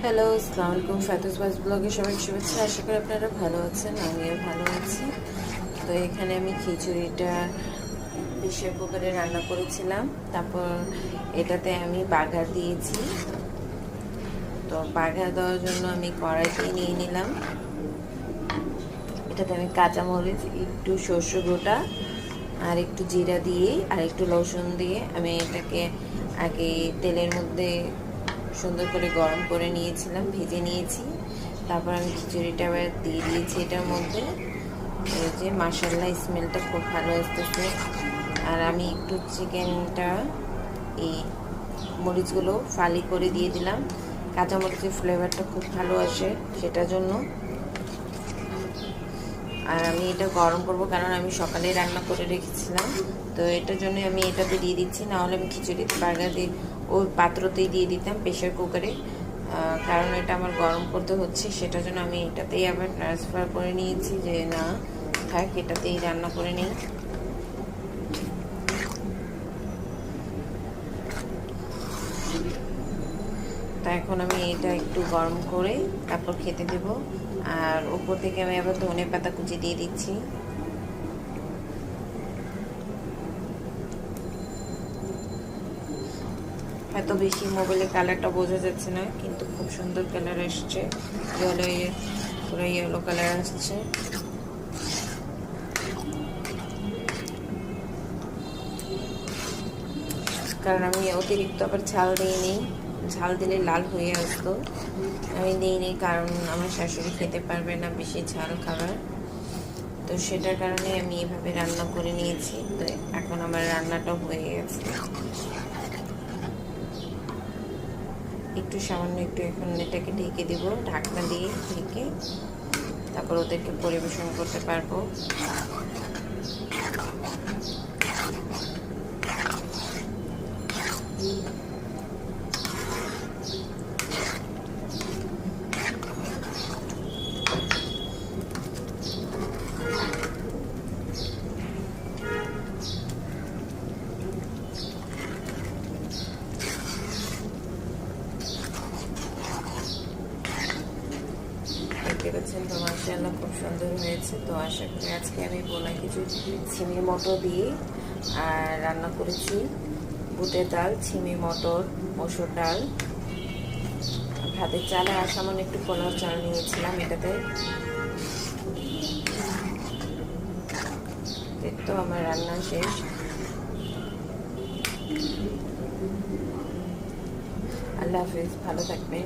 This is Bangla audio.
হ্যালো, আসসালামু আলাইকুম। ফাতুস বাস ব্লগে সবাইকে শুভেচ্ছা। আশা করি আপনারা ভালো আছেন, আমিও ভালো আছি। তো এখানে আমি খিচুড়িটা প্রেসার কুকারে রান্না করেছিলাম। তারপর এটাতে আমি বাগার দিয়েছি। তো বাগার দেওয়ার জন্য আমি কড়াইতে নিয়ে নিলাম। এটাতে আমি কাঁচামরিচ, একটু সরষে গোটা আর একটু জিরা দিয়ে আর একটু রসুন দিয়ে আমি এটাকে আগে তেলের মধ্যে সুন্দর করে গরম করে নিয়েছিলাম, ভেজে নিয়েছি। তারপর আমি খিচুড়িটা আবার দিয়ে দিয়েছি এটার মধ্যে। এই যে মাশাআল্লাহ, স্মেলটা খুব ভালো আসতেছে। আর আমি একটু চিকেনটা এই মরিচগুলো ফালি করে দিয়ে দিলাম। কাঁচামরিচের ফ্লেভারটা খুব ভালো আসে সেটার জন্য। আর আমি এটা গরম করব, কারণ আমি সকালে রান্না করে রেখেছিলাম। তো এটার জন্য আমি এটাতে দিয়ে দিচ্ছি, নাহলে আমি খিচুড়িতে বার্গার দিয়ে ওই পাত্রতেই দিয়ে দিতাম, প্রেশার কুকারে। কারণ এটা আমার গরম করতে হচ্ছে, সেটার জন্য আমি এটাতেই আবার ট্রান্সফার করে নিয়েছি যে না থাক, এটাতেই রান্না করে নিই। তো এখন আমি এটা একটু গরম করে তারপর খেতে দেব। আর উপর থেকে আমি আবার ধনে পাতা কুচি দিয়ে দিচ্ছি। এত বেশি মোবাইলে কালারটা বোঝা যাচ্ছে না, কিন্তু খুব সুন্দর কালার আসছে। পুরো ইয়েলো কালার আসছে। কারণ আমি অতিরিক্ত আবার ঝাল দিইনি, ঝাল দিলে লাল হয়ে আসতো। আমি দিইনি কারণ আমার শাশুড়ি খেতে পারবে না বেশি ঝাল খাবার। তো সেটার কারণে আমি এভাবে রান্না করে নিয়েছি। তো এখন আমার রান্নাটা হয়ে গেছে। একটু সামান্য একটু এখন এটাকে ঢেকে দেবো, ঢাকনা দিয়ে ঢেকে। তারপর ওদেরকে পরিবেশন করতে পারবো। দেখতে পাচ্ছেন তো মাশাআল্লাহ, খুব সুন্দর হয়েছে। তো আশা করি আজকে আমি বোনা কিছু ছিমি মটর দিয়ে আর রান্না করেছি বুটের ডাল, ছিমি মটর, মসুর ডাল, ভাতের চাল আর সামান্য একটু পোলাও চাল নিয়েছিলাম এটাতে। তো আমার রান্না শেষ। আল্লাহ হাফিজ, ভালো থাকবেন।